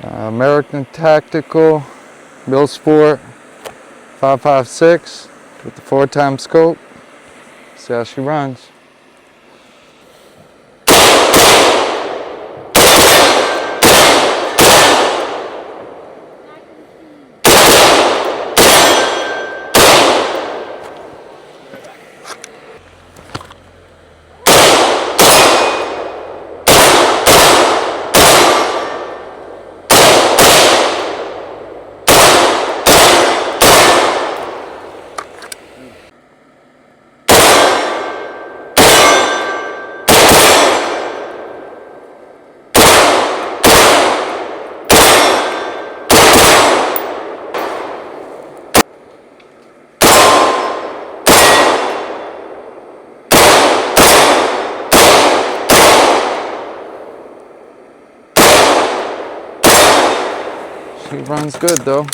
American Tactical Milsport 5.56 with the 4x scope. See how she runs. She runs good though.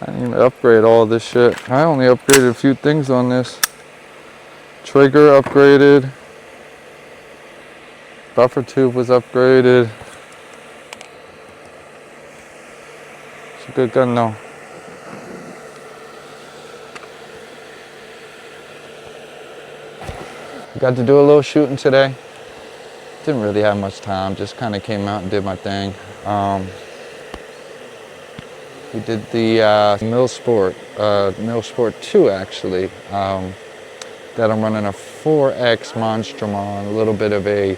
I didn't even upgrade all this shit. I only upgraded a few things on this. Trigger upgraded. Buffer tube was upgraded. It's a good gun though. Got to do a little shooting today. Didn't really have much time, just kind of came out and did my thing. We did the Milsport 2 actually, that I'm running a 4X Monstrum on, a little bit of a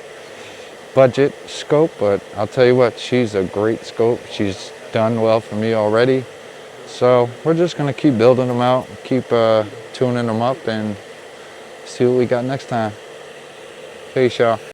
budget scope, but I'll tell you what, she's a great scope. She's done well for me already. So we're just gonna keep building them out, keep tuning them up and see what we got next time. Peace, y'all.